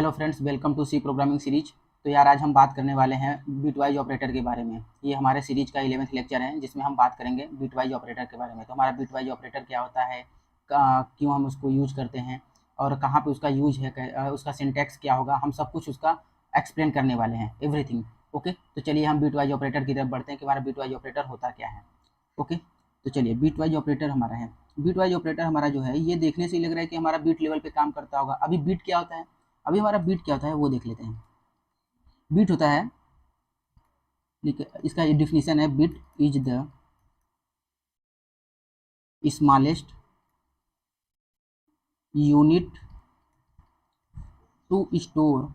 Hello friends, welcome to C programming series. तो यार आज हम बात करने वाले हैं बिटवाइज ऑपरेटर के बारे में। ये हमारे सीरीज का 11th लेक्चर है जिसमें हम बात करेंगे बिटवाइज ऑपरेटर के बारे में। तो हमारा बिटवाइज ऑपरेटर क्या होता है, क्यों हम उसको यूज करते हैं और कहाँ पे उसका यूज है, उसका सिंटैक्स क्या होगा, हम सब कुछ उसका एक्सप्लेन करने वाले हैं, एवरीथिंग। ओके, तो चलिए हम बिटवाइज ऑपरेटर की तरफ बढ़ते हैं कि हमारा बिटवाइज ऑपरेटर होता क्या है। ओके, तो चलिए बिटवाइज ऑपरेटर हमारा है। बिटवाइज ऑपरेटर हमारा जो है, ये देखने से ही लग रहा है कि हमारा बीट लेवल पे काम करता होगा। अभी बीट क्या होता है, अभी हमारा बीट क्या होता है वो देख लेते हैं। बीट होता है, इसका डिफिनीशन है, bit is the smallest unit to store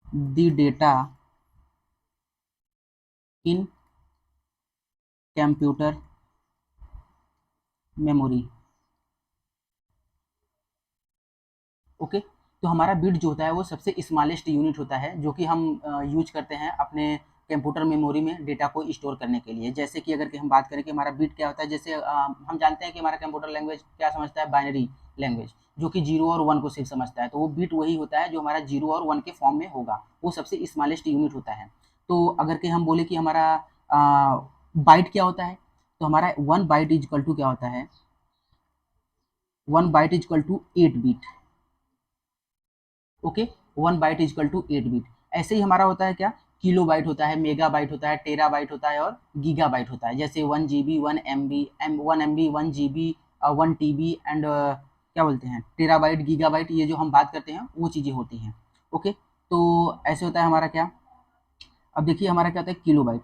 the data in computer memory. Okay, तो हमारा बिट जो होता है वो सबसे स्मॉलेस्ट यूनिट होता है जो कि हम यूज करते हैं अपने कंप्यूटर मेमोरी में डेटा को स्टोर करने के लिए। जैसे कि अगर कि हम बात करें कि हमारा बिट क्या होता है, जैसे हम जानते हैं कि हमारा कंप्यूटर लैंग्वेज क्या समझता है, बाइनरी लैंग्वेज, जो कि 0 और 1 को सिर्फ समझता है। तो वो बिट वही होता है जो हमारा 0 और 1 के फॉर्म में होगा, वो सबसे स्मॉलेस्ट यूनिट होता है। तो अगर कि हम बोले कि हमारा बाइट क्या होता है, तो हमारा 1 बाइट इज इक्वल टू क्या होता है, 1 byte is equal to 8 bit. Okay, 1 byte is equal to 8 bit. ऐसे ही हमारा होता है क्या, किलो बाइट होता है, मेगा बाइट होता है, टेरा बाइट होता है और गीगा बाइट होता है। जैसे 1 GB, 1 MB, 1 GB, 1 TB and क्या बोलते हैं, टेरा बाइट, गीगा बाइट, ये जो हम बात करते हैं वो चीज़ें होती हैं। ओके, तो ऐसे होता है हमारा क्या। अब देखिए हमारा क्या होता है, किलो बाइट।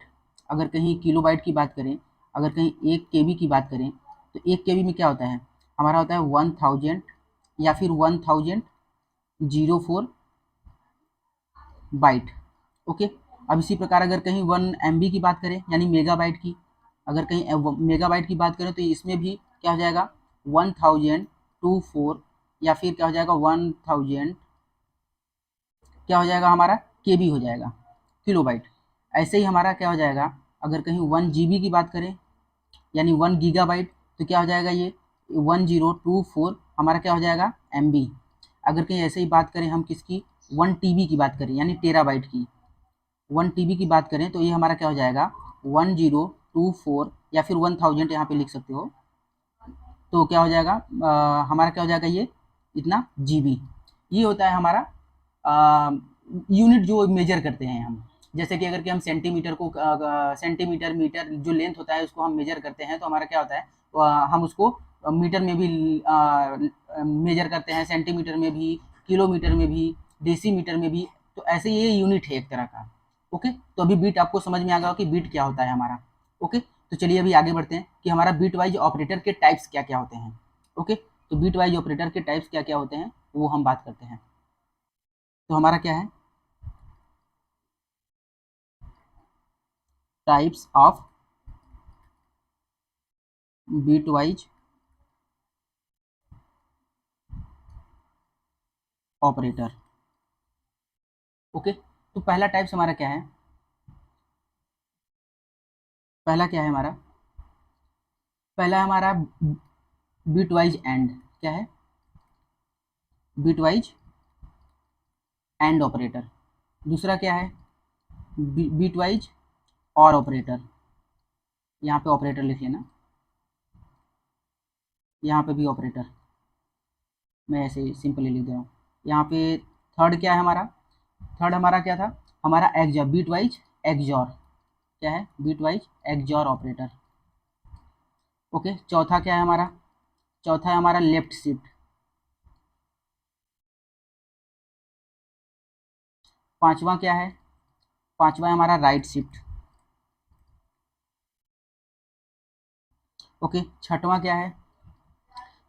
अगर कहीं किलो बाइट की बात करें, अगर कहीं 1 KB की बात करें, तो 1 KB में क्या होता है, हमारा होता है 1000 या फिर 1004 बाइट। ओके, अब इसी प्रकार अगर कहीं 1 MB की बात करें, यानी मेगाबाइट की, अगर कहीं मेगाबाइट की बात करें तो इसमें भी क्या हो जाएगा, 1024 या फिर क्या हो जाएगा 1000, क्या हो जाएगा हमारा, KB हो जाएगा, किलोबाइट। ऐसे ही हमारा क्या हो जाएगा, अगर कहीं 1 GB की बात करें यानी 1 गीगाबाइट, तो क्या हो जाएगा ये 1024 हमारा क्या हो जाएगा, MB। अगर कहीं ऐसे ही बात करें हम किसकी, 1 TB की बात करें यानी टेराबाइट की, 1 TB की बात करें तो ये हमारा क्या हो जाएगा 1024 या फिर 1000 यहाँ पे लिख सकते हो। तो क्या हो जाएगा, हमारा क्या हो जाएगा ये इतना GB। ये होता है हमारा यूनिट जो मेजर करते हैं हम। जैसे कि अगर कि हम सेंटीमीटर को सेंटीमीटर, मीटर जो लेंथ होता है उसको हम मेजर करते हैं, तो हमारा क्या होता है, हम उसको मीटर में भी मेजर करते हैं, सेंटीमीटर में भी, किलोमीटर में भी, डेसीमीटर में भी। तो ऐसे ये यूनिट है एक तरह का। ओके, तो अभी बीट आपको समझ में आ गया कि बीट क्या होता है हमारा। ओके, तो चलिए अभी आगे बढ़ते हैं कि हमारा बीट वाइज ऑपरेटर के टाइप्स क्या क्या होते हैं। ओके, तो बीट वाइज ऑपरेटर के टाइप्स क्या क्या होते हैं वो हम बात करते हैं। तो हमारा क्या है, types of bitwise operator. Okay, तो पहला टाइप्स हमारा क्या है, पहला क्या है हमारा, पहला हमारा बिटवाइज एंड, क्या है, बिटवाइज एंड ऑपरेटर। दूसरा क्या है, बिटवाइज और ऑपरेटर, यहाँ पे ऑपरेटर लिख लेना, यहाँ पे भी ऑपरेटर, मैं ऐसे सिंपली लिख दे रहा हूँ यहाँ पे। थर्ड क्या है हमारा, थर्ड हमारा क्या था, हमारा एक्जॉर, बीट वाइज एक्जॉर, क्या है, बीट वाइज एक्जॉर ऑपरेटर। ओके, चौथा क्या है हमारा, चौथा है हमारा लेफ्ट शिफ्ट। पांचवा क्या है, पांचवा है हमारा राइट शिफ्ट। ओके, छठवां क्या है,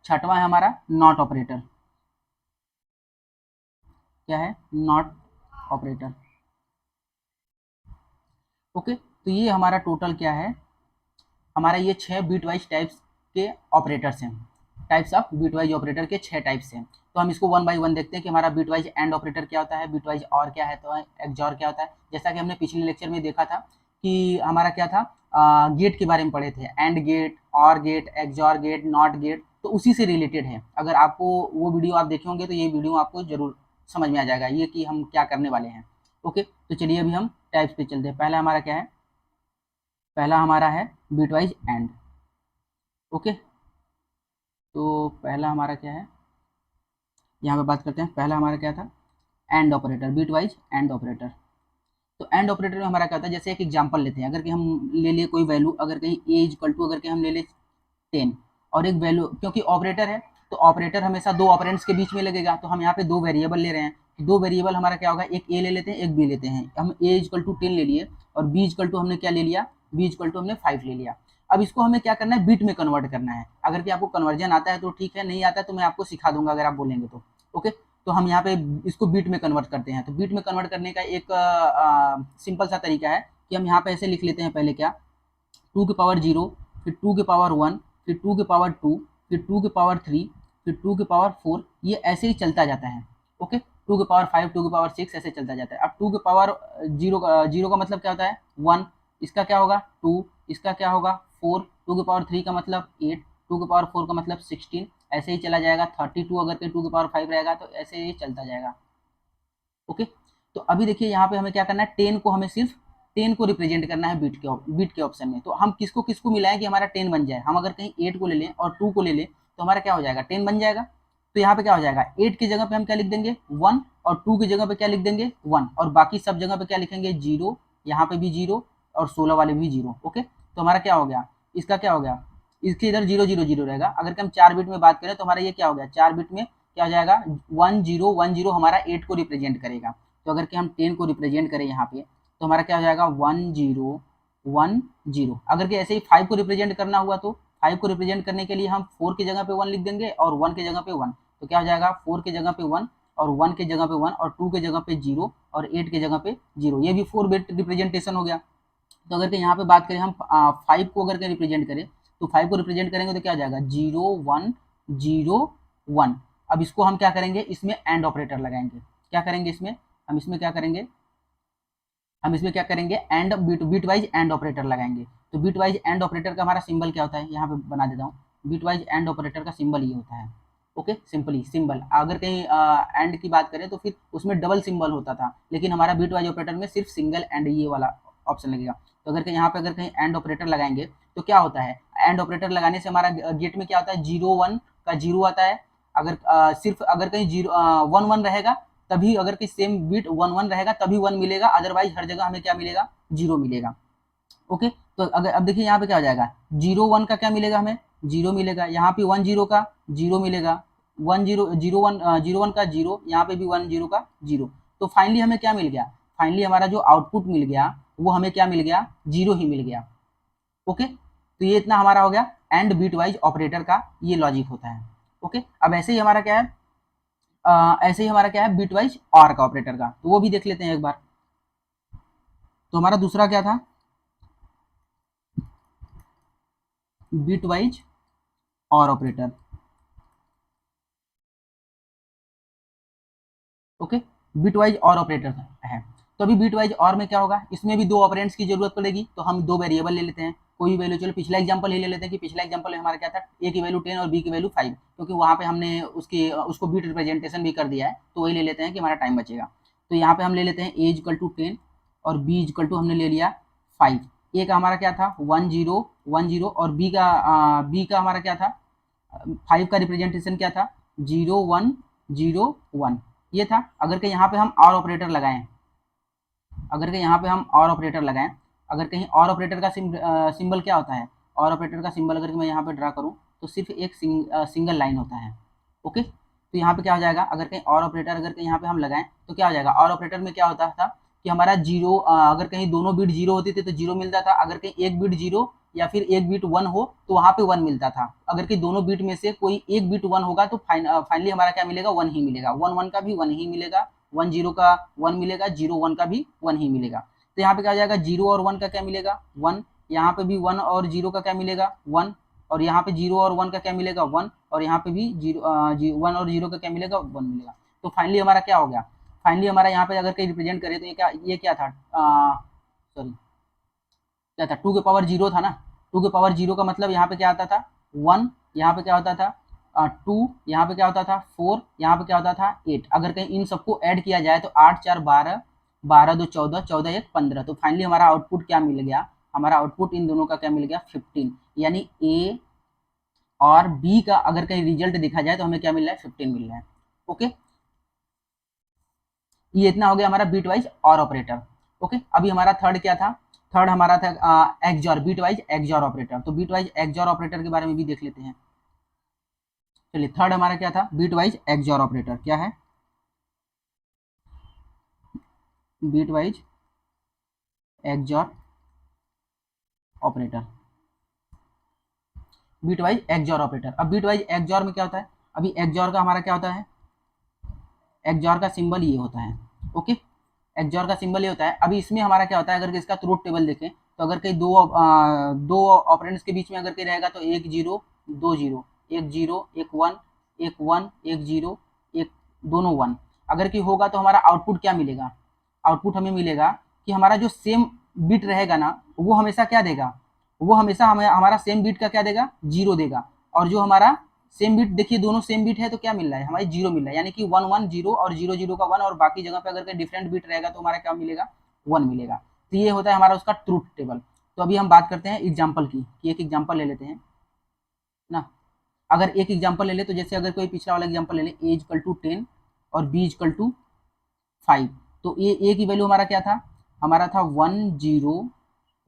छठवां है हमारा नॉट ऑपरेटर, क्या है, नॉट ऑपरेटर। ओके, तो ये हमारा टोटल क्या है, हमारा ये 6 बीट वाइज टाइप्स के ऑपरेटर्स हैं। Types of bitwise operator के 6 टाइप्स हैं। तो हम इसको वन बाय वन देखते हैं कि हमारा बीट वाइज एंड ऑपरेटर क्या होता है, बीट वाइज और क्या है, तो एक्सॉर क्या होता है। जैसा कि हमने पिछले लेक्चर में देखा था कि हमारा क्या था, गेट के बारे में पढ़े थे, and gate, or gate, XOR gate, not gate, तो उसी से रिलेटेड है। अगर आपको वो वीडियो आप देखे होंगे तो ये वीडियो आपको जरूर समझ में आ जाएगा ये कि हम क्या करने वाले हैं। ओके, तो चलिए अभी हम टाइप्स पे चलते हैं। पहला हमारा क्या है, पहला हमारा है बिटवाइज एंड। ओके, तो पहला हमारा क्या है, यहाँ पे बात करते हैं। पहला हमारा क्या था, and operator, bitwise and operator. तो एंड ऑपरेटर में हमारा क्या होता है, जैसे एक एग्जांपल लेते हैं। अगर कि हम ले लिए कोई वैल्यू, अगर कहीं ए इक्वल टू, अगर कि हम ले ले 10 और एक वैल्यू, क्योंकि ऑपरेटर है तो ऑपरेटर हमेशा दो ऑपरेंड्स के बीच में लगेगा, तो हम यहाँ पे दो वेरिएबल ले रहे हैं। दो वेरिएबल हमारा क्या होगा, एक ए ले लेते हैं एक बी लेते हैं। हम ए इक्वल टू 10 ले लिए और बी इक्वल टू हमने क्या ले लिया, बी इक्वल टू हमने 5 ले लिया। अब इसको हमें क्या करना है, बिट में कन्वर्ट करना है। अगर कि आपको कन्वर्जन आता है तो ठीक है, नहीं आता है तो मैं आपको सिखा दूंगा अगर आप बोलेंगे तो। ओके, तो हम यहाँ पे इसको बिट में कन्वर्ट करते हैं। तो बिट में कन्वर्ट करने का एक सिंपल सा तरीका है कि हम यहाँ पे ऐसे लिख लेते हैं। पहले क्या, 2 की पावर 0, फिर 2 की पावर 1, फिर 2 की पावर 2, फिर 2 की पावर 3, फिर 2 की पावर 4, ये ऐसे ही चलता जाता है। ओके, 2 की पावर 5, 2 की पावर 6 ऐसे चलता जाता है। अब 2 की पावर 0 का मतलब क्या होता है 1, इसका क्या होगा 2, इसका क्या होगा 4, 2 की पावर 3 का मतलब 8, 2 की पावर 4 का मतलब 16, ऐसे ही चला जाएगा। 32 अगर कहीं 2 की पावर 5 रहेगा तो ऐसे ही चलता जाएगा। ओके, तो अभी देखिए यहाँ पे हमें क्या करना है, 10 को हमें सिर्फ 10 को रिप्रेजेंट करना है बिट के ऑप्शन में। तो हम किसको किसको मिलाएं कि हमारा 10 बन जाए। हम अगर कहीं 8 को ले लें और 2 को ले लें तो हमारा क्या हो जाएगा, 10 बन जाएगा। तो यहाँ पे क्या हो जाएगा, 8 की जगह पे हम क्या लिख देंगे 1, और 2 की जगह पे क्या लिख देंगे 1, और बाकी सब जगह पे क्या लिखेंगे 0, यहाँ पे भी 0 और 16 वाले भी 0। ओके, तो हमारा क्या हो गया, इसका क्या हो गया, इसके इधर 0 0 0 रहेगा। अगर हम 4 बिट में बात करें तो हमारा ये क्या हो गया, 4 बिट में क्या हो जाएगा 1 0 1 0 हमारा 8 को रिप्रेजेंट करेगा। तो अगर कि हम 10 को रिप्रेजेंट करें यहाँ पे तो हमारा क्या हो जाएगा 1 0 1 0। अगर कि ऐसे ही 5 को रिप्रेजेंट करना हुआ तो 5 को रिप्रेजेंट करने के लिए हम 4 की जगह पे 1 लिख देंगे और 1 की जगह पे 1। तो क्या हो जाएगा 4 की जगह पे 1 और 1 की जगह पे 1 और 2 की जगह पे 0 और 8 की जगह पे 0। ये भी 4 बिट रिप्रेजेंटेशन हो गया। तो अगर कि यहाँ पे बात करें हम 5 को अगर रिप्रेजेंट करें तो 5 को रिप्रेजेंट करेंगे तो क्या हो जाएगा 0 1 0 1। अब इसको हम क्या करेंगे, इसमें एंड ऑपरेटर लगाएंगे। क्या करेंगे इसमें, हम इसमें क्या करेंगे, हम इसमें क्या करेंगे and bit wise and operator लगाएंगे। तो बिट वाइज एंड ऑपरेटर का हमारा सिंबल क्या होता है, यहाँ पे बना देता हूँ। बिट वाइज एंड ऑपरेटर का सिंबल ये होता है। Okay, simply symbol. अगर कहीं एंड की बात करें तो फिर उसमें डबल सिंबल होता था, लेकिन हमारा बिट वाइज ऑपरेटर में सिर्फ सिंगल एंड ये वाला ऑप्शन लगेगा। तो अगर कहीं यहाँ पे अगर कहीं एंड ऑपरेटर लगाएंगे तो क्या होता है, एंड ऑपरेटर लगाने से हमारा गेट में क्या होता है 0 1 का 0 आता है। अगर सिर्फ अगर कहीं 0 1 1 रहेगा तभी, अगर कि सेम बिट 1 1 रहेगा तभी 1 मिलेगा, अदरवाइज हर जगह हमें क्या मिलेगा 0 मिलेगा। ओके, तो अगर अब देखिए यहाँ पे क्या हो जाएगा 0 1 का क्या मिलेगा, हमें 0 मिलेगा। यहाँ पे 1 0 का 0 मिलेगा, 1 0 0 1 0 1 का 0, यहाँ पे भी 1 0 का 0। तो फाइनली हमें क्या मिल गया, फाइनली हमारा जो आउटपुट मिल गया वो हमें क्या मिल गया 0 ही मिल गया। ओके, तो ये इतना हमारा हो गया एंड बिट वाइज ऑपरेटर का ये लॉजिक होता है। ओके, अब ऐसे ही हमारा क्या है, ऐसे ही हमारा क्या है बिट वाइज और का ऑपरेटर का, तो वो भी देख लेते हैं एक बार। तो हमारा दूसरा क्या था, bit wise or operator. Okay, bit wise or operator है। तो अभी बिट वाइज और में क्या होगा, इसमें भी दो ऑपरेंड्स की जरूरत पड़ेगी। तो हम दो वेरिएबल ले लेते हैं, कोई भी वैल्यू। चलो पिछला एग्जांपल ही ले लेते हैं कि पिछला एग्जांपल में हमारा क्या था, ए की वैल्यू 10 और बी की वैल्यू 5, क्योंकि वहाँ पे हमने उसको बिट रिप्रेजेंटेशन भी कर दिया है, तो वही ले लेते हैं कि हमारा टाइम बचेगा। तो यहाँ पे हम ले लेते हैं ए इक्वल टू 10 और बी इक्वल टू हमने ले लिया 5। ए का हमारा क्या था 1 0 1 0 और बी का हमारा क्या था 5 का रिप्रेजेंटेशन क्या था 0 1 0 1 ये था। अगर कि यहाँ पे हम और ऑपरेटर लगाएं, अगर कि यहाँ पे हम और ऑपरेटर लगाएं, अगर कहीं और ऑपरेटर का सिंबल क्या होता है, और ऑपरेटर का सिंबल अगर मैं यहाँ पे ड्रा करूँ तो सिर्फ एक सिंगल लाइन होता है। ओके, तो यहाँ पे क्या हो जाएगा, अगर कहीं और ऑपरेटर अगर कहीं यहाँ पे हम लगाएं तो क्या हो जाएगा, और ऑपरेटर में क्या होता था कि हमारा 0, अगर कहीं दोनों बिट 0 होती थी तो 0 मिलता था। अगर कहीं एक बिट 0 या फिर एक बिट 1 हो तो वहाँ पे 1 मिलता था। अगर कि दोनों बिट में से कोई एक बिट 1 होगा तो फाइनली हमारा क्या मिलेगा 1 ही मिलेगा। 1 1 का भी 1 ही मिलेगा, 1 0 का 1 मिलेगा, 0 1 का भी 1 ही मिलेगा। तो यहाँ पे क्या हो जाएगा 0 और 1 का क्या मिलेगा 1, यहाँ पे भी 1 और 0 का क्या मिलेगा 1, और यहाँ पे 0 और 1 का क्या मिलेगा 1, और यहाँ पे भी 1 और 0 का क्या मिलेगा 1 मिलेगा। तो फाइनली हमारा क्या हो गया, फाइनली हमारा यहाँ पे अगर कहीं रिप्रेजेंट करें तो ये क्या था, सॉरी क्या था 2 के पावर 0 था ना। 2 के पावर 0 का मतलब यहाँ पे क्या आता था 1, यहाँ पे क्या होता था 2, यहाँ पे क्या होता था 4, यहाँ पे क्या होता था 8। अगर कहीं इन सबको ऐड किया जाए तो 8 4 12, 12 2 14, 14 1 15। तो फाइनली हमारा आउटपुट क्या मिल गया, हमारा आउटपुट इन दोनों का क्या मिल गया 15। यानी ए और बी का अगर कहीं रिजल्ट देखा जाए तो हमें क्या मिल रहा है 15 मिल रहा है। ओके, ये इतना हो गया हमारा bit wise or operator. Okay, अभी हमारा थर्ड क्या था, थर्ड हमारा था XOR, bit wise XOR operator. तो बिट वाइज एक्सऑर ऑपरेटर के बारे में भी देख लेते हैं। चलिए, थर्ड हमारा क्या था, बिट वाइज एक्सऑर ऑपरेटर क्या है, bit wise XOR operator, bit wise XOR operator. अब बिट वाइज एक्सऑर में क्या होता है, अभी एक्सऑर का हमारा क्या होता है, एक्सऑर का सिंबल ये होता है। ओके, एक्सऑर का सिंबल ये होता है। अभी इसमें हमारा क्या होता है, अगर इसका ट्रूथ टेबल देखें तो अगर कहीं दो ऑपरेंड्स के बीच में अगर कहीं रहेगा तो 1 0 2 0, 1 0 1 1, 1 1 1 0 1, दोनों 1 अगर कहीं होगा तो हमारा आउटपुट क्या मिलेगा, आउटपुट हमें मिलेगा कि हमारा जो सेम बिट रहेगा ना वो हमेशा क्या देगा, वो हमेशा हमें हमारा सेम बिट का क्या देगा, 0 देगा। और जो हमारा सेम बिट, देखिए दोनों सेम बिट है तो क्या मिल रहा है, हमारी 0 मिल रहा है। यानी कि 1 1 0 और 0 0 का 1, और बाकी जगह पे अगर कहीं डिफरेंट बिट रहेगा तो हमारा क्या मिलेगा, 1 मिलेगा। तो ये होता है हमारा उसका ट्रूथ टेबल। तो अभी हम बात करते हैं एग्जाम्पल की, कि एक एग्जाम्पल ले लेते हैं ना। अगर एक एग्जाम्पल ले ले तो जैसे अगर कोई पिछला वाला एग्जाम्पल ले ले, ए इक्वल टू 10 और बी इक्वल टू 5। तो ए की वैल्यू हमारा क्या था, हमारा था 1 0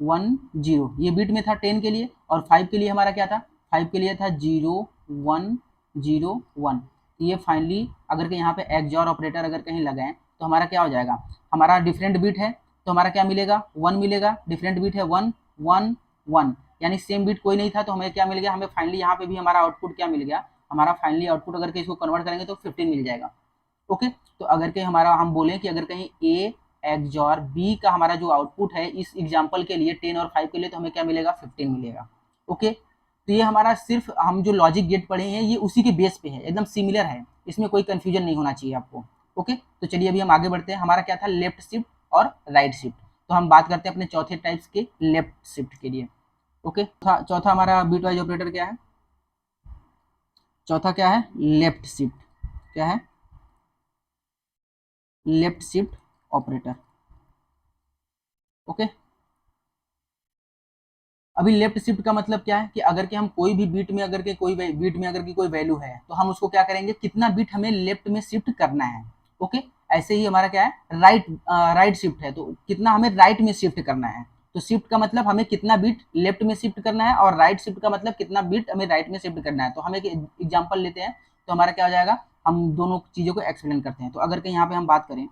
1 0, ये बिट में था 10 के लिए, और 5 के लिए हमारा क्या था, 5 के लिए था 0 1 0 1। ये फाइनली अगर कहीं यहाँ पे एक्सऑर ऑपरेटर अगर कहीं लगाएं तो हमारा क्या हो जाएगा, हमारा डिफरेंट बिट है तो हमारा क्या मिलेगा, 1 मिलेगा। डिफरेंट बिट है 1 1 1, यानी सेम बिट कोई नहीं था तो हमें क्या मिल गया, हमें फाइनली यहाँ पे भी हमारा आउटपुट क्या मिल गया, हमारा फाइनली आउटपुट अगर इसको कन्वर्ट करेंगे तो 15 मिल जाएगा। ओके, तो अगर कहीं हमारा हम बोलें कि अगर कहीं ए एक्सऑर बी का हमारा जो आउटपुट है इस एग्जांपल के लिए 10 और 5 के लिए, तो हमें क्या मिलेगा 15 मिलेगा। ओके, तो ये हमारा सिर्फ हम जो लॉजिक गेट पढ़े हैं ये उसी के बेस पे है, एकदम सिमिलर है, इसमें कोई कंफ्यूजन नहीं होना चाहिए आपको। ओके, तो चलिए अभी हम आगे बढ़ते हैं। हमारा क्या था, लेफ्ट शिफ्ट और राइट शिफ्ट। तो हम बात करते हैं अपने चौथे टाइप्स के लेफ्ट शिफ्ट के लिए। ओके, चौथा हमारा बिट वाइज ऑपरेटर क्या है, चौथा क्या है, लेफ्ट शिफ्ट। क्या है, लेफ्ट शिफ्ट ऑपरेटर। ओके, अभी लेफ्ट शिफ्ट का मतलब क्या है कि अगर कि हम कोई भी बीट में अगर के कोई बीट में अगर की कोई वैल्यू है तो हम उसको क्या करेंगे, कितना बीट हमें लेफ्ट में शिफ्ट करना है। ओके, ऐसे ही हमारा क्या है, राइट शिफ्ट है तो कितना हमें राइट में शिफ्ट करना है। तो शिफ्ट का मतलब हमें कितना बीट लेफ्ट में शिफ्ट करना है, और राइट शिफ्ट का मतलब कितना बीट हमें राइट में शिफ्ट करना है। तो हम एक एग्जाम्पल लेते हैं तो हमारा क्या हो जाएगा, हम दोनों चीजों को एक्सप्लेन करते हैं। तो अगर कहीं यहाँ पे हम बात करें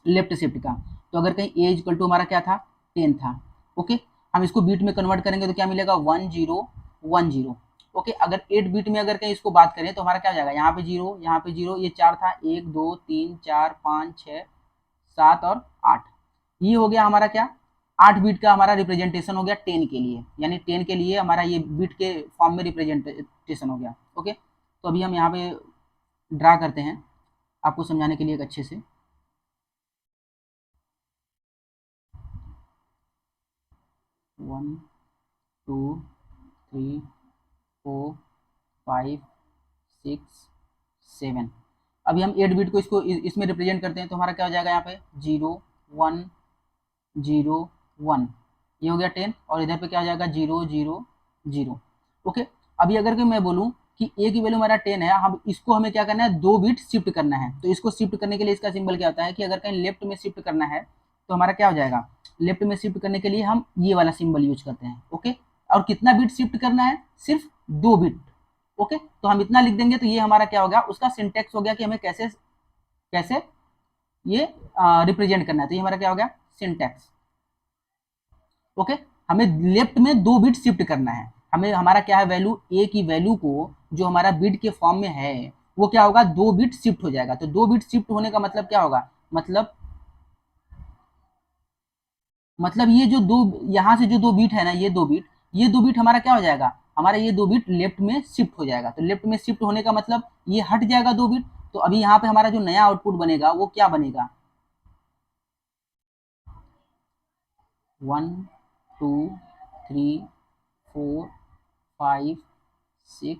लेफ्ट शिफ्ट का, तो अगर कहीं ए इक्वल टू हमारा क्या था 10 था। ओके, हम इसको बीट में कन्वर्ट करेंगे तो क्या मिलेगा 1 0 1 0। ओके, अगर 8 बीट में अगर कहीं इसको बात करें तो हमारा क्या हो जाएगा, यहाँ पे 0 यहाँ पे 0, ये 4 था, 1 2 3 4 5 6 7 और 8। ये हो गया हमारा क्या, 8 बीट का हमारा रिप्रेजेंटेशन हो गया 10 के लिए, यानी 10 के लिए हमारा ये बीट के फॉर्म में रिप्रेजेंटेशन हो गया। ओके, तो अभी हम यहाँ पे ड्रा करते हैं आपको समझाने के लिए एक अच्छे से। 1 2 3 4 5 6 7। अभी हम 8 बिट को इसको इसमें रिप्रेजेंट करते हैं तो हमारा क्या हो जाएगा, यहाँ पे 0 1 0 1, ये हो गया 10, और इधर पे क्या हो जाएगा 0 0 0। ओके, अभी अगर कि मैं बोलूँ कि ए की वैल्यू हमारा 10 है, हम इसको हमें क्या करना है, 2 बिट शिफ्ट करना है। तो इसको शिफ्ट करने के लिए इसका सिंबल क्या होता है कि अगर कहीं लेफ्ट में शिफ्ट करना है तो हमारा क्या हो जाएगा, लेफ्ट में शिफ्ट करने के लिए हम ये वाला सिंबल यूज करते हैं। ओके, और कितना बिट शिफ्ट करना है, सिर्फ 2 बिट। ओके, तो हम इतना लिख देंगे तो ये हमारा क्या हो गया, उसका सिंटेक्स हो गया कि हमें कैसे कैसे ये रिप्रेजेंट करना है। तो ये हमारा क्या हो गया, सिंटेक्स। ओके, हमें लेफ्ट में 2 बिट शिफ्ट करना है, हमें हमारा क्या है, वैल्यू ए की वैल्यू को जो हमारा बिट के फॉर्म में है वो क्या होगा, 2 बिट शिफ्ट हो जाएगा। तो 2 बिट शिफ्ट होने का मतलब क्या होगा, मतलब ये जो दो, यहाँ से जो 2 बीट है ना, ये 2 बीट, ये 2 बीट हमारा क्या हो जाएगा, हमारा ये 2 बीट लेफ्ट में शिफ्ट हो जाएगा। तो लेफ्ट में शिफ्ट होने का मतलब ये हट जाएगा 2 बीट। तो अभी यहाँ पे हमारा जो नया आउटपुट बनेगा वो क्या बनेगा, 1 2 3 4 5 6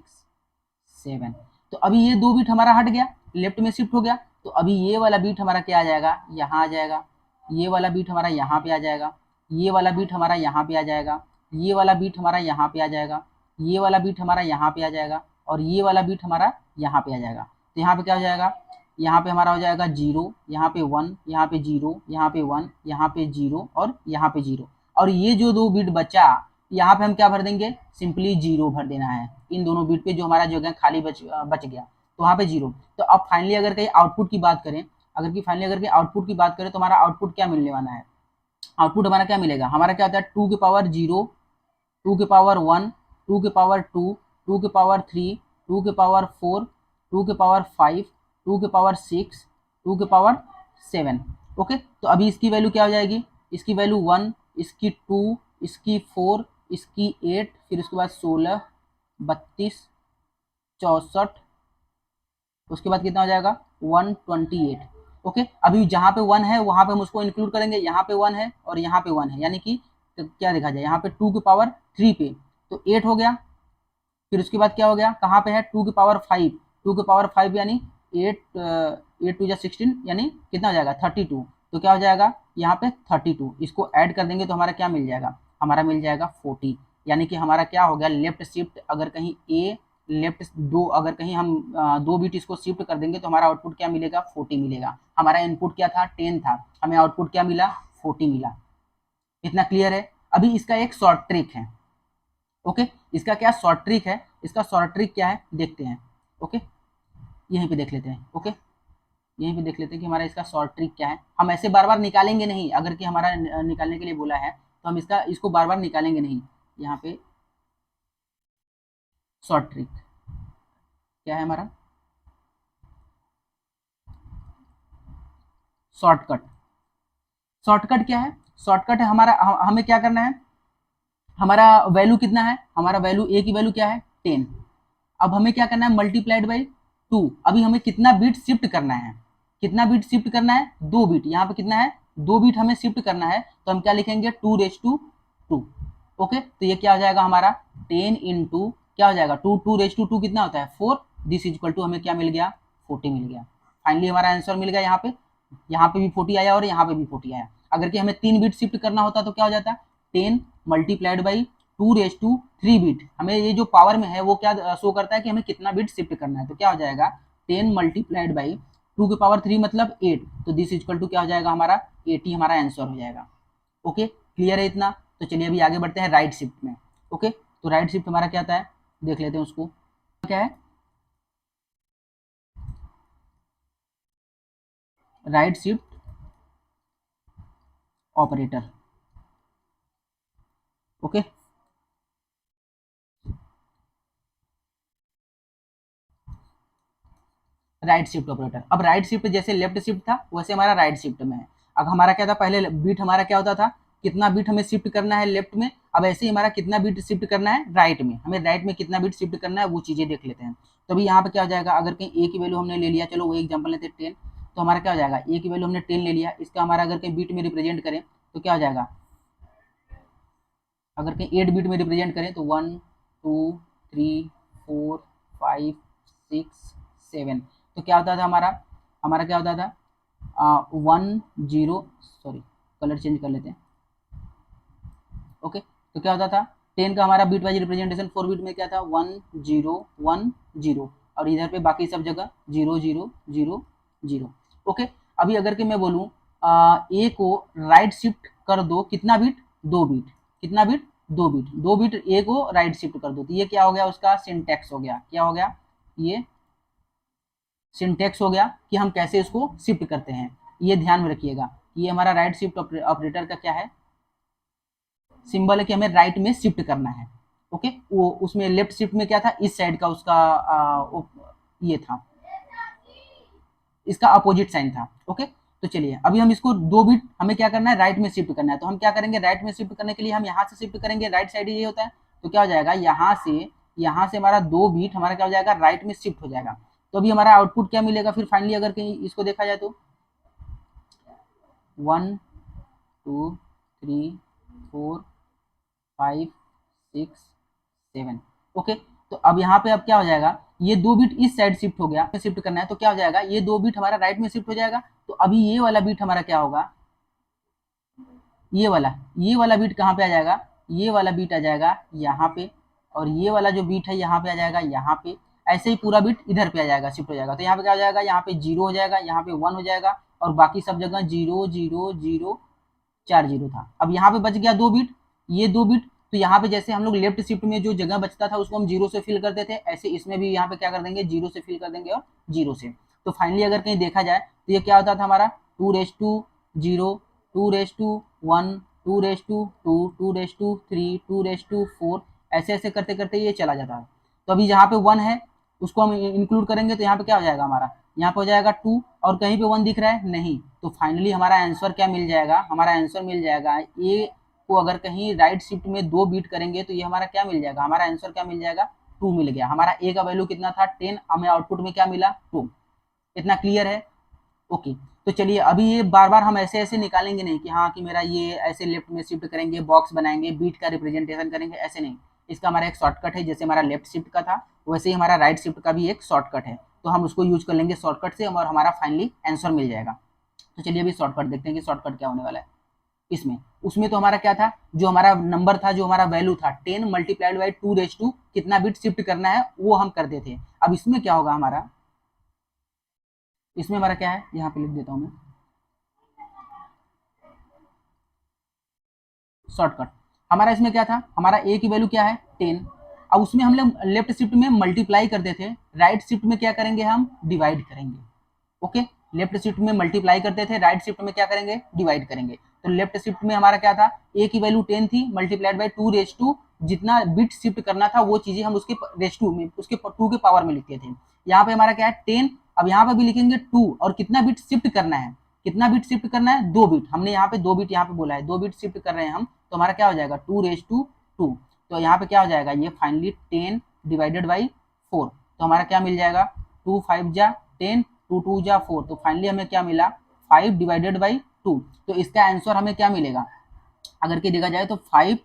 7। तो अभी ये 2 बिट हमारा हट गया, लेफ्ट में शिफ्ट हो गया, तो अभी ये वाला बिट हमारा क्या आ जाएगा, यहाँ आ जाएगा, ये वाला बिट हमारा यहाँ पे आ जाएगा, ये वाला बिट हमारा यहाँ पे आ जाएगा, ये वाला बिट हमारा यहाँ पे आ जाएगा, ये वाला बिट हमारा यहाँ पे आ जाएगा, और ये वाला बिट हमारा यहाँ पे आ जाएगा। तो यहाँ पे क्या हो जाएगा, यहाँ पे हमारा हो जाएगा 0, यहाँ पे 1, यहाँ पे 0, यहाँ पे 1, यहाँ पे 0 और यहाँ पे 0। और ये जो 2 बिट बचा, यहाँ पे हम क्या भर देंगे, सिंपली 0 भर देना है इन दोनों बिट पे, जो हमारा जगह खाली बच गया, तो वहाँ पे 0। तो अब फाइनली अगर कहीं आउटपुट की बात करें, अगर कहीं आउटपुट की बात करें तो हमारा आउटपुट क्या मिलने वाला है, आउटपुट हमारा क्या मिलेगा, हमारा क्या होता है 2 के पावर 0, 2 के पावर 1, 2 के पावर 2, 2 के पावर 3, 2 के पावर 4, 2 के पावर 5, 2 के पावर 6, 2 के पावर 7। ओके, तो अभी इसकी वैल्यू क्या हो जाएगी, इसकी वैल्यू 1, इसकी 2, इसकी 4, इसकी 8, फिर उसके बाद 16, 32, 64, उसके बाद कितना हो जाएगा 128। ओके, अभी जहाँ पे 1 है वहाँ पे हम उसको इंक्लूड करेंगे, यहाँ पे 1 है और यहाँ पे 1 है, यानी कि तो क्या देखा जाए, यहाँ पे 2 के पावर 3 पे तो 8 हो गया, फिर उसके बाद क्या हो गया, कहाँ पे है 2 के पावर 5, 2 के पावर 5 यानी 8 टू 16, यानी कितना हो जाएगा 32। तो क्या हो जाएगा यहाँ पे 32, इसको ऐड कर देंगे तो हमारा क्या मिल जाएगा, हमारा मिल जाएगा 40। यानी कि हमारा क्या हो गया, लेफ्ट शिफ्ट अगर कहीं ए लेफ्ट दो, अगर कहीं हम 2 बिट इसको शिफ्ट कर देंगे तो हमारा आउटपुट क्या मिलेगा 40 मिलेगा। हमारा इनपुट क्या था 10 था, हमें आउटपुट क्या मिला 40 मिला। इतना क्लियर है। अभी इसका एक शॉर्ट ट्रिक है। ओके, इसका क्या शॉर्ट ट्रिक है, इसका शॉर्ट ट्रिक क्या है देखते हैं। ओके, यहीं पे देख लेते हैं। ओके, यहीं पे देख लेते हैं कि हमारा इसका शॉर्ट ट्रिक क्या है। हम ऐसे बार बार निकालेंगे नहीं, अगर कि हमारा निकालने के लिए बोला है तो हम इसको बार बार निकालेंगे नहीं। यहाँ पे शॉर्ट ट्रिक क्या है हमारा, शॉर्टकट। शॉर्टकट क्या है, शॉर्टकट है हमारा, हमें क्या करना है, हमारा वैल्यू कितना है, हमारा वैल्यू ए की वैल्यू क्या है 10। अब हमें क्या करना है मल्टीप्लाइड बाई 2। अभी हमें कितना बिट शिफ्ट करना है, कितना बिट शिफ्ट करना है 2 बिट, यहाँ पे कितना है 2 बिट हमें शिफ्ट करना है, तो हम क्या लिखेंगे 2 ओके, तो ये क्या हो जाएगा हमारा 10 इंटू क्या हो जाएगा 2 कितना होता है 4, दिस इज इक्वल टू हमें क्या मिल गया 40 मिल गया। फाइनली हमारा आंसर मिल गया। यहाँ पे भी 40 आया और यहाँ पे भी 40 आया। अगर कि हमें 3 बिट शिफ्ट करना होता तो क्या हो जाता 10 मल्टीप्लाइड बाई 2 बिट, हमें ये जो पावर में है वो क्या शो करता है कि हमें कितना बिट शिफ्ट करना है, तो क्या हो जाएगा 10 मल्टीप्लाइड बाई 2 के पावर 3 मतलब 8, तो दिस इक्वल टू क्या हो जाएगा हमारा 80 हमारा आंसर हो जाएगा। ओके, क्लियर है इतना। तो चलिए अभी आगे बढ़ते हैं राइट शिफ्ट में। ओके, तो राइट शिफ्ट हमारा क्या आता है देख लेते हैं उसको, क्या है right shift operator. Okay, right shift operator. अब राइट शिफ्ट जैसे लेफ्ट शिफ्ट था वैसे हमारा राइट शिफ्ट में है। अब हमारा क्या था, पहले बीट हमारा क्या होता था, कितना बीट हमें शिफ्ट करना है लेफ्ट में, अब ऐसे ही हमारा कितना बीट शिफ्ट करना है राइट में, हमें राइट में कितना बीट शिफ्ट करना है वो चीजें देख लेते हैं। तो अभी यहाँ पे क्या हो जाएगा, अगर कहीं ए की वैल्यू हमने ले लिया, चलो वो एग्जाम्पल लेते हैं 10, तो हमारा क्या हो जाएगा ए की वैल्यू हमने 10 ले लिया, इसका हमारा अगर कहीं बीट में रिप्रेजेंट करें तो क्या हो जाएगा, अगर कहीं 8 बीट में रिप्रेजेंट करें तो 1 2 3 4 5 6 7, तो क्या होता था हमारा, क्या होता था 1 0, सॉरी कलर चेंज कर लेते हैं। ओके, तो क्या होता था 10 का हमारा बीट वाइज रिप्रेजेंटेशन 4 बीट में क्या था 1 0 1 0, और इधर पे बाकी सब जगह 0 0 0 0। ओके, अभी अगर कि मैं बोलूँ ए को राइट शिफ्ट कर दो कितना बीट 2 बीट, कितना बीट 2 बीट ए को राइट शिफ्ट कर दो, तो ये क्या हो गया उसका सिंटैक्स हो गया, क्या हो गया ये सिंटैक्स हो गया कि हम कैसे इसको शिफ्ट करते हैं। ये ध्यान में रखिएगा, ये हमारा राइट शिफ्ट ऑपरेटर का क्या है सिंबल है कि हमें राइट में शिफ्ट करना है। ओके, वो उसमें लेफ्ट शिफ्ट में क्या था इस साइड का उसका ये था, इसका अपोजिट साइन था। ओके, तो चलिए अभी हम इसको 2 बिट हमें क्या करना है राइट में शिफ्ट करना है, तो हम क्या करेंगे राइट में शिफ्ट करने के लिए हम यहाँ से शिफ्ट करेंगे, राइट साइड ये होता है, तो क्या हो जाएगा यहाँ से हमारा 2 बिट हमारा क्या हो जाएगा राइट में शिफ्ट हो जाएगा। तो अभी हमारा आउटपुट क्या मिलेगा फिर फाइनली अगर कहीं इसको देखा जाए तो 1 2 3 4 5 6 7। ओके, तो अब यहाँ पे अब क्या हो जाएगा, ये 2 बिट इस साइड शिफ्ट हो गया, शिफ्ट करना है तो क्या हो जाएगा, ये 2 बिट हमारा राइट में शिफ्ट हो जाएगा। तो अभी ये वाला बिट हमारा क्या होगा, ये वाला बीट कहाँ पे आ जाएगा, ये वाला बीट आ जाएगा यहाँ पे, और ये वाला जो बीट है यहाँ पे आ जाएगा यहाँ पे। ऐसे ही पूरा बीट इधर पे आ जाएगा, शिफ्ट हो जाएगा। तो यहाँ पे क्या हो जाएगा, यहाँ पे 0 हो जाएगा, यहाँ पे 1 हो जाएगा, और बाकी सब जगह 0 0 0 4 0 था। अब यहाँ पे बच गया 2 बीट, ये 2 बीट। तो यहाँ पे जैसे हम लोग लेफ्ट शिफ्ट में जो जगह बचता था उसको हम 0 से फिल करते थे, ऐसे इसमें भी यहाँ पे क्या कर देंगे, 0 से फिल कर देंगे और 0 से। तो फाइनली अगर कहीं देखा जाए तो ये क्या होता था हमारा 2:0, 2:1, 2:2, 2:3, 2:4, ऐसे ऐसे करते करते ये चला जाता है। तो अभी जहाँ पे 1 है उसको हम इंक्लूड करेंगे तो यहाँ पे क्या हो जाएगा हमारा, यहाँ पे हो जाएगा 2, और कहीं पे 1 दिख रहा है नहीं। तो फाइनली हमारा आंसर क्या मिल जाएगा, हमारा आंसर मिल जाएगा ए को अगर कहीं राइट शिफ्ट में 2 बीट करेंगे तो ये हमारा क्या मिल जाएगा, हमारा आंसर क्या मिल जाएगा, 2 मिल गया। हमारा ए का वैल्यू कितना था 10, हमें आउटपुट में क्या मिला 2। इतना क्लियर है। ओके, तो चलिए अभी ये बार बार हम ऐसे ऐसे निकालेंगे नहीं कि हाँ कि मेरा ये ऐसे लेफ्ट में शिफ्ट करेंगे, बॉक्स बनाएंगे, बीट का रिप्रेजेंटेशन करेंगे, ऐसे नहीं। इसका हमारा एक शॉर्टकट है, जैसे हमारा लेफ्ट शिफ्ट का था वैसे ही हमारा राइट शिफ्ट का भी एक शॉर्टकट है। तो हम उसको यूज कर लेंगे शॉर्टकट से और हमारा फाइनली आंसर मिल जाएगा। तो चलिए अभी शॉर्टकट देखते हैं कि शॉर्टकट क्या होने वाला है इसमें। उसमें तो हमारा क्या था, जो हमारा नंबर था, जो हमारा वैल्यू था 10 मल्टीप्लाइड बाई 2 कितना बिट शिफ्ट करना है वो हम करते थे। अब इसमें क्या होगा हमारा, इसमें हमारा क्या है, यहाँ पे लिख देता हूँ मैं शॉर्टकट। हमारा इसमें क्या था, हमारा ए की वैल्यू क्या है 10। अब उसमें हम लोग लेफ्ट शिफ्ट में मल्टीप्लाई करते थे, राइट शिफ्ट में क्या करेंगे, हम डिवाइड करेंगे। ओके, लेफ्ट शिफ्ट में मल्टीप्लाई करते थे, राइट शिफ्ट में क्या करेंगे, डिवाइड करेंगे। तो लेफ्ट शिफ्ट में हमारा क्या था, ए की वैल्यू 10 थी, मल्टीप्लाइड बाई 2 जितना बिट शिफ्ट करना था वो चीजें हम उसके रेशटू में, उसके 2 के पावर में लिखते थे। यहाँ पे हमारा क्या है 10। अब यहाँ पे भी लिखेंगे 2, और कितना बिट शिफ्ट करना है, कितना बिट शिफ्ट करना है 2 बिट। हमने यहाँ पे 2 बिट यहाँ पे बोला है, 2 बिट शिफ्ट कर रहे हैं हम। तो हमारा क्या हो जाएगा 2:2। तो यहाँ पे क्या हो जाएगा, ये फाइनली 10 डिवाइडेड बाई 4। तो हमारा क्या मिल जाएगा, 2 5 जा 10, 2 2 जा 4। तो फाइनली हमें क्या मिला 5 डिवाइडेड बाई 2। तो इसका आंसर हमें क्या मिलेगा, अगर के देखा जाए तो 5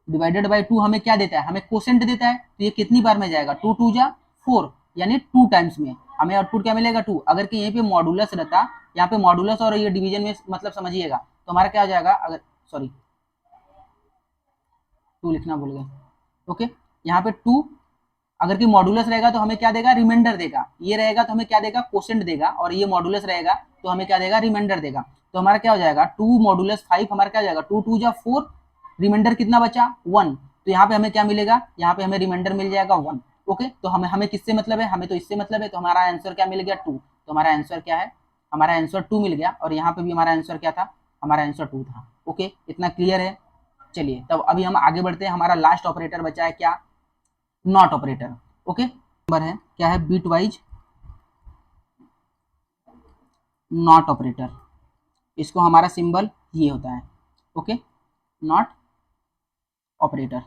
डिवाइडेड बाई 2 हमें क्या देता है, हमें क्वोशेंट देता है। तो ये कितनी बार में जाएगा, 2 2 जा 4, यानी 2 टाइम्स में हमें आउटपुट क्या मिलेगा 2। अगर कि यहीं पे मॉडुलस रहता, यहाँ पे मॉडुलस और ये डिवीजन में मतलब समझिएगा, तो हमारा क्या हो जाएगा, अगर सॉरी 2 लिखना भूल गए। ओके, यहाँ पे 2 अगर कि मॉडुलस रहेगा तो हमें क्या देगा, रिमाइंडर देगा। ये रहेगा तो हमें क्या देगा, क्वोशेंट देगा, और ये मॉडुलस रहेगा तो हमें क्या देगा, रिमाइंडर देगा। तो हमारा क्या हो जाएगा 2 मॉडुलस 5, हमारा क्या हो जाएगा 2 2 जा 4, रिमाइंडर कितना बचा 1। तो यहाँ पे हमें क्या मिलेगा, यहाँ पे हमें रिमाइंडर मिल जाएगा 1। ओके, तो हमें हमें किससे मतलब है, हमें तो इससे मतलब है। तो हमारा आंसर क्या मिल गया 2। तो हमारा आंसर क्या है, हमारा आंसर 2 मिल गया, और यहाँ पे भी हमारा आंसर क्या था, हमारा आंसर 2 था। ओके, इतना क्लियर है। चलिए तब अभी हम आगे बढ़ते हैं। हमारा लास्ट ऑपरेटर बचा है क्या, नॉट ऑपरेटर। ओके, नंबर है क्या है, बिट वाइज नॉट ऑपरेटर। इसको हमारा सिंबल ये होता है। Okay, not operator.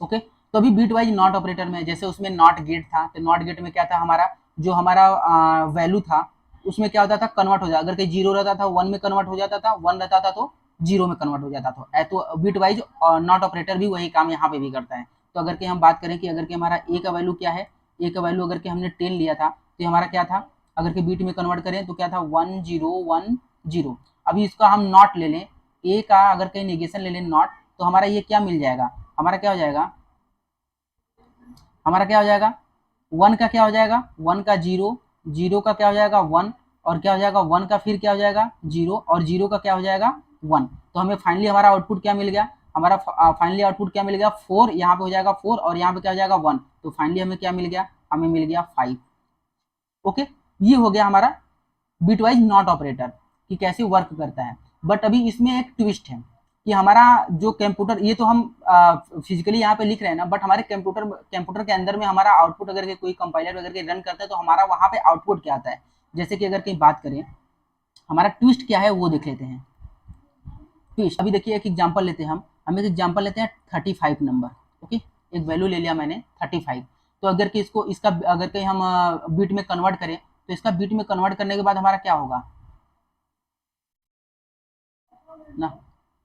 ओके, तो अभी बिट वाइज नॉट ऑपरेटर में जैसे उसमें नॉट गेट था, तो नॉट गेट में क्या था, हमारा जो हमारा वैल्यू था उसमें क्या होता था, कन्वर्ट हो जाता। अगर कहीं 0 रहता था 1 में कन्वर्ट हो जाता था, 1 रहता था तो 0 में कन्वर्ट हो जाता था। तो बिट वाइज नॉट ऑपरेटर भी वही काम यहाँ पे भी करता है। तो अगर कि हम बात करें कि अगर कि हमारा ए का वैल्यू क्या है, ए का वैल्यू अगर कि हमने 10 लिया था तो हमारा क्या था, अगर कि बीट में कन्वर्ट करें तो क्या था 1 0 1 0। अभी इसका हम नॉट ले लें, ए का अगर कहीं निगेशन ले लें नॉट, तो हमारा ये क्या मिल जाएगा, हमारा क्या हो जाएगा, हमारा क्या हो जाएगा 1 का क्या हो जाएगा, 1 का 0, 0 का क्या हो जाएगा 1, और क्या हो जाएगा 1 का फिर क्या हो जाएगा 0, और 0 का क्या हो जाएगा 1। तो हमें फाइनली हमारा आउटपुट क्या मिल गया, हमारा फाइनली आउटपुट क्या मिल गया 4, यहाँ पे हो जाएगा 4, और यहाँ पे क्या हो जाएगा 1। तो फाइनली हमें क्या मिल गया, हमें मिल गया 5। ओके, ये हो गया हमारा बिटवाइज नॉट ऑपरेटर कि कैसे वर्क करता है। बट अभी इसमें एक ट्विस्ट है कि हमारा जो कंप्यूटर, ये तो हम फिजिकली यहाँ पे लिख रहे हैं ना, बट हमारे कंप्यूटर के अंदर में हमारा आउटपुट अगर कोई कंपाइलर अगर के रन करता है तो हमारा वहाँ पे आउटपुट क्या आता है। जैसे कि अगर कहीं बात करें, हमारा ट्विस्ट क्या है वो देख लेते हैं। ट्विस्ट, अभी देखिए एक एग्जाम्पल लेते हैं हम एक एग्जाम्पल लेते हैं 35 नंबर। ओके, एक वैल्यू ले लिया मैंने 35। तो अगर कि इसको इसका अगर कहीं हम बिट में कन्वर्ट करें तो इसका बिट में कन्वर्ट करने के बाद हमारा क्या होगा, ना,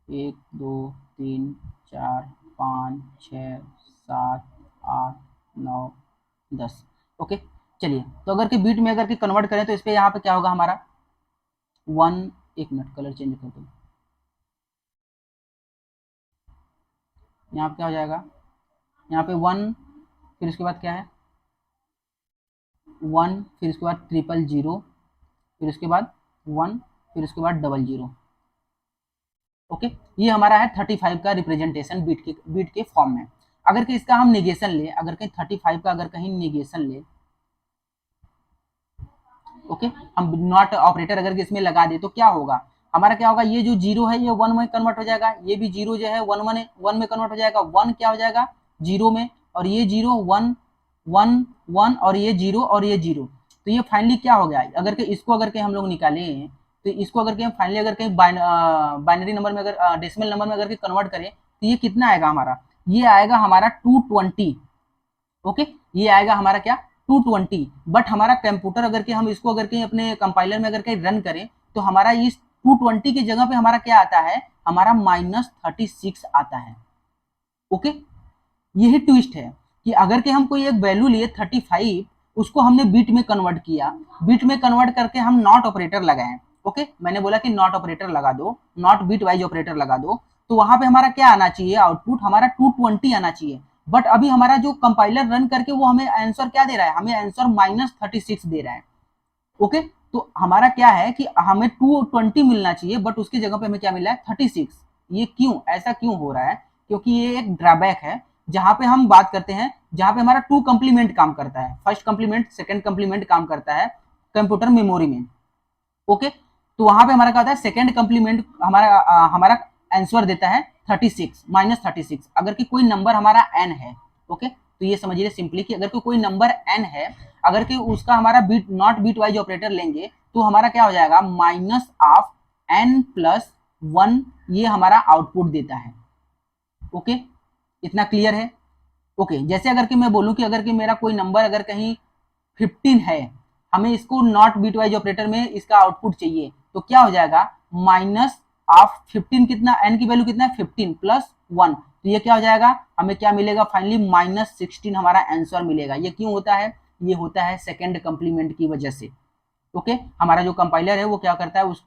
1 2 3 4 5 6 7 8 9 10। ओके चलिए, तो अगर कि बीट में अगर कि कन्वर्ट करें तो इस पे यहाँ पे क्या होगा हमारा 1, एक मिनट कलर चेंज कर दो, यहाँ पे क्या हो जाएगा, यहाँ पे 1, फिर उसके बाद क्या है 1, फिर उसके बाद 000, फिर उसके बाद 1, फिर उसके बाद 00। ओके, ये हमारा है 35 का रिप्रेजेंटेशन बीट के फॉर्म में। अगर कि इसका हम निगेशन ले, अगर कहीं 35 का अगर कहीं निगेशन ले, ओके, हम नॉट ऑपरेटर अगर इसमें लगा दे तो क्या होगा हमारा, क्या होगा, ये जो जीरो है ये 1 में कन्वर्ट हो जाएगा, ये भी जीरो जो है 1 में कन्वर्ट हो जाएगा, 1 क्या हो जाएगा जीरो में, और ये जीरो 1 1 1, और ये जीरो और ये जीरो। तो ये फाइनली क्या हो गया, अगर के इसको अगर के हम लोग निकालें तो इसको अगर के फाइनली अगर कहीं बाइनरी नंबर में अगर डेसिमल नंबर में अगर के कन्वर्ट करें तो ये कितना आएगा हमारा, ये आएगा हमारा 220। ओके, ये आएगा हमारा क्या 220। बट हमारा कंप्यूटर अगर के हम इसको अगर कहीं अपने कंपाइलर में अगर कहीं रन करें तो हमारा इस 220 की जगह पे हमारा क्या आता है, हमारा -36 आता है। ओके, यही ट्विस्ट है कि अगर के हम कोई एक वैल्यू लिए 35, उसको हमने बीट में कन्वर्ट किया, बीट में कन्वर्ट करके हम नॉट ऑपरेटर लगाएं। ओके, मैंने बोला कि नॉट ऑपरेटर लगा दो, नॉट बीट वाइज ऑपरेटर लगा दो, तो वहां पे हमारा क्या आना चाहिए, आउटपुट हमारा 220 आना चाहिए। बट अभी हमारा जो कंपाइलर रन करके वो हमें आंसर क्या दे रहा है, हमें आंसर -36 दे रहा है। ओके, तो हमारा क्या है कि हमें 220 मिलना चाहिए, बट उसकी जगह पे हमें क्या मिला है 36। ये क्यों, ऐसा क्यों हो रहा है, क्योंकि ये एक ड्रॉबैक है जहां पे हम बात करते हैं, जहां पे हमारा 2 कंप्लीमेंट काम करता है, फर्स्ट कंप्लीमेंट सेकंड कंप्लीमेंट काम करता है कंप्यूटर मेमोरी में। ओके, तो वहां पे हमारा क्या होता है, सेकंड कंप्लीमेंट हमारा आंसर देता है 36 -36। अगर कि कोई नंबर हमारा n है, ओके, तो ये समझिए सिंपली कि अगर कोई नंबर n है, अगर कि उसका हमारा bit not bitwise operator लेंगे तो हमारा क्या हो जाएगा -n+1, ये हमारा आउटपुट देता है। ओके, इतना क्लियर है। ओके, जैसे अगर कि मैं बोलूं कि अगर कि मेरा कोई नंबर अगर कहीं 15 है, हमें इसको नॉट बीटवाइज ऑपरेटर में इसका आउटपुट चाहिए, तो क्या हो जाएगा -15, कितना n की वैल्यू कितना है 15 +1, तो ये क्या हो जाएगा, हमें क्या मिलेगा फाइनली -16 हमारा आंसर मिलेगा। ये क्यों होता है, ये होता है सेकंड कंप्लीमेंट की वजह से। ओके, हमारा जो कंपाइलर है वो क्या करता है, उस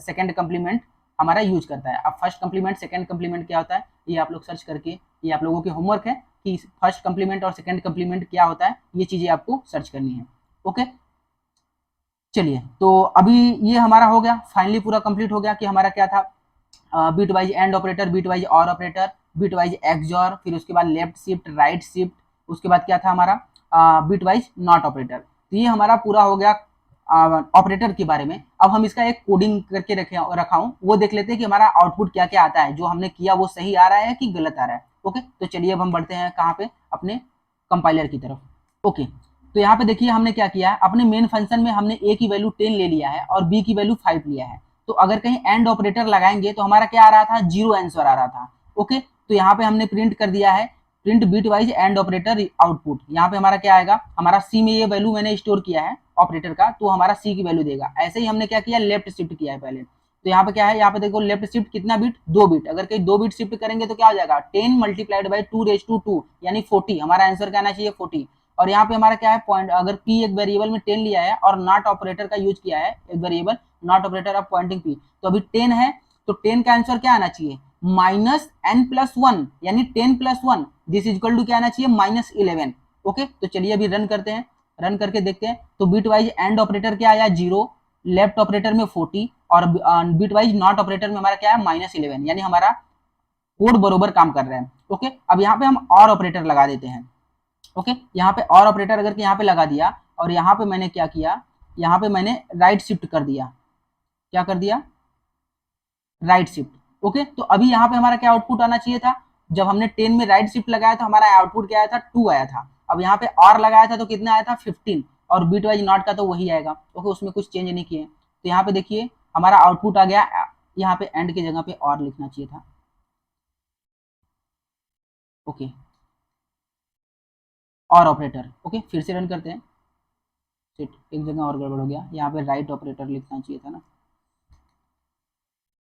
सेकंड कंप्लीमेंट हमारा यूज करता है। अब फर्स्ट कंप्लीमेंट सेकंड कंप्लीमेंट क्या होता है, ये आप लोग सर्च करके, ये आप लोगों की होमवर्क है कि फर्स्ट कंप्लीमेंट और सेकंड कंप्लीमेंट क्या होता है, ये चीजें आपको सर्च करनी है। ओके, चलिए, तो अभी ये हमारा हो गया, फाइनली पूरा कंप्लीट हो गया कि हमारा क्या था, bitwise and operator, bitwise or operator, bitwise XOR, फिर उसके बाद लेफ्ट शिफ्ट, राइट शिफ्ट, उसके बाद क्या था हमारा बीट वाइज नॉट ऑपरेटर। तो ये हमारा पूरा हो गया ऑपरेटर के बारे में। अब हम इसका एक कोडिंग करके रखा हूं, वो देख लेते हैं कि हमारा आउटपुट क्या क्या आता है, जो हमने किया वो सही आ रहा है कि गलत आ रहा है। ओके, तो चलिए अब हम बढ़ते हैं कहाँ पे, अपने कंपाइलर की तरफ। ओके, तो यहाँ पे देखिए हमने क्या किया है, अपने मेन फंक्शन में हमने a की वैल्यू 10 ले लिया है और b की वैल्यू 5 लिया है। तो अगर कहीं एंड ऑपरेटर लगाएंगे तो हमारा क्या आ रहा था, 0 आंसर आ रहा था। ओके, तो यहाँ पे हमने प्रिंट कर दिया है, print bitwise and operator output. यहाँ पे हमारा क्या आएगा, हमारा सी में ये वैल्यू मैंने स्टोर किया है ऑपरेटर का, तो हमारा सी की वैल्यू देगा। ऐसे ही हमने क्या किया, लेफ्ट शिफ्ट किया है पहले। तो यहाँ पे क्या है, यहाँ पे देखो लेफ्ट शिफ्ट कितना बिट, 2 बिट। अगर कहीं 2 बिट शिफ्ट करेंगे तो क्या हो जाएगा, 10 मल्टीप्लाइड बाई 2 यानी 40, हमारा आंसर क्या आना चाहिए 40। और यहाँ पे हमारा क्या है पॉइंट, अगर p एक वेरिएबल में 10 लिया है और नॉट ऑपरेटर का यूज किया है, एक variable not operator of pointing p, तो अभी 10 है, तो 10 का आंसर क्या आना चाहिए -n+1, यानी 10+1, दिस इज इक्वल टू क्या आना चाहिए -11। ओके, तो चलिए अभी रन करते हैं, रन करके देखते हैं। तो बीट वाइज एंड ऑपरेटर क्या आया 0, लेफ्ट ऑपरेटर में 40, और बीट वाइज नॉट ऑपरेटर में हमारा क्या है -11, यानी हमारा कोड बरोबर काम कर रहा है। ओके, अब यहाँ पे हम और ऑपरेटर लगा देते हैं। ओके, यहाँ पे और ऑपरेटर अगर यहाँ पे लगा दिया, और यहाँ पे मैंने क्या किया, यहाँ पे मैंने राइट शिफ्ट कर दिया, क्या कर दिया, राइट शिफ्ट। ओके, तो अभी यहाँ पे हमारा क्या आउटपुट आना चाहिए था, जब हमने 10 में राइट शिफ्ट लगाया तो हमारा आउटपुट क्या आया था 2 आया था। अब यहाँ पे और लगाया था तो कितना आया था 15, और बीट वाइज नॉट का तो वही आएगा। ओके, उसमें कुछ चेंज नहीं किए। तो यहाँ पे देखिए हमारा आउटपुट आ गया, यहाँ पे एंड की जगह पे और लिखना चाहिए था। ओके, और ऑपरेटर। ओके, फिर से रन करते हैं, एक जगह और गड़बड़ हो गया, यहाँ पे राइट ऑपरेटर लिखना चाहिए था ना,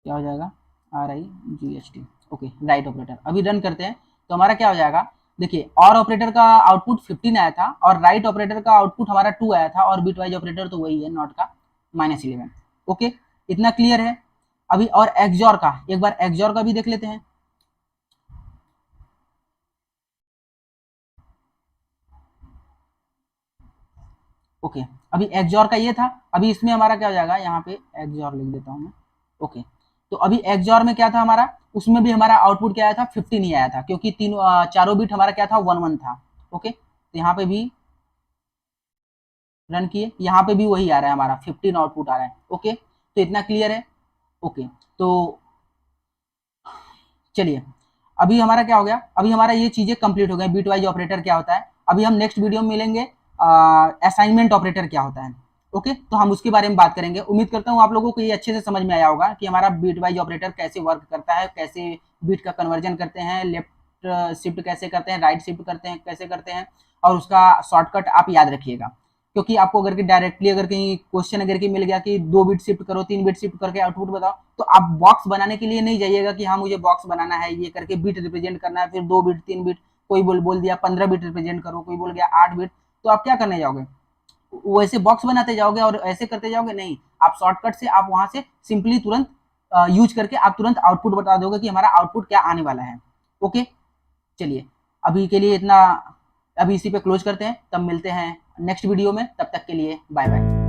क्या हो जाएगा, RIGHT, ओके राइट ऑपरेटर। अभी रन करते हैं तो हमारा क्या हो जाएगा, देखिए और ऑपरेटर का आउटपुट 15 आया था और राइट ऑपरेटर का आउटपुट हमारा 2 आया था और बिटवाइज ऑपरेटर तो वही है नॉट का -11। ओके, इतना क्लियर है। अभी और एक्सॉर का, एक बार एक्सॉर का भी देख लेते हैं। ओके, अभी एक्सॉर का ये था, अभी इसमें हमारा क्या हो जाएगा, यहाँ पे एक्सॉर लिख देता हूँ मैं। ओके, तो अभी एक्सॉर में क्या था हमारा, उसमें भी हमारा आउटपुट क्या आया था, 15 ही आया था, क्योंकि तीनों चारों बिट हमारा क्या था, 1 1 था। ओके, तो यहाँ पे भी रन किए, यहाँ पे भी वही आ रहा है हमारा 15 आउटपुट आ रहा है। ओके, तो इतना क्लियर है। ओके, तो चलिए अभी हमारा क्या हो गया, अभी हमारा ये चीजें कंप्लीट हो गई, बिट वाइज ऑपरेटर क्या होता है। अभी हम नेक्स्ट वीडियो में मिलेंगे असाइनमेंट ऑपरेटर क्या होता है। ओके, तो हम उसके बारे में बात करेंगे। उम्मीद करता हूँ आप लोगों को ये अच्छे से समझ में आया होगा कि हमारा बिट वाइज ऑपरेटर कैसे वर्क करता है, कैसे बिट का कन्वर्जन करते हैं, लेफ्ट शिफ्ट कैसे करते हैं, राइट शिफ्ट करते हैं कैसे करते हैं, और उसका शॉर्टकट आप याद रखिएगा। क्योंकि आपको अगर कि डायरेक्टली अगर कहीं क्वेश्चन अगर कि मिल गया कि 2 बिट शिफ्ट करो, 3 बिट शिफ्ट करके आउटपुट बताओ, तो आप बॉक्स बनाने के लिए नहीं जाइएगा कि हाँ मुझे बॉक्स बनाना है, ये करके बिट रिप्रेजेंट करना है, फिर 2 बिट 3 बिट, कोई बोल दिया 15 बिट रिप्रेजेंट करो, कोई बोल गया 8 बिट, तो आप क्या करने जाओगे, वैसे बॉक्स बनाते जाओगे और ऐसे करते जाओगे, नहीं, आप शॉर्टकट से आप वहां से सिंपली तुरंत यूज करके आप तुरंत आउटपुट बता दोगे कि हमारा आउटपुट क्या आने वाला है। ओके, चलिए अभी के लिए इतना, अभी इसी पे क्लोज करते हैं, तब मिलते हैं नेक्स्ट वीडियो में, तब तक के लिए बाय बाय।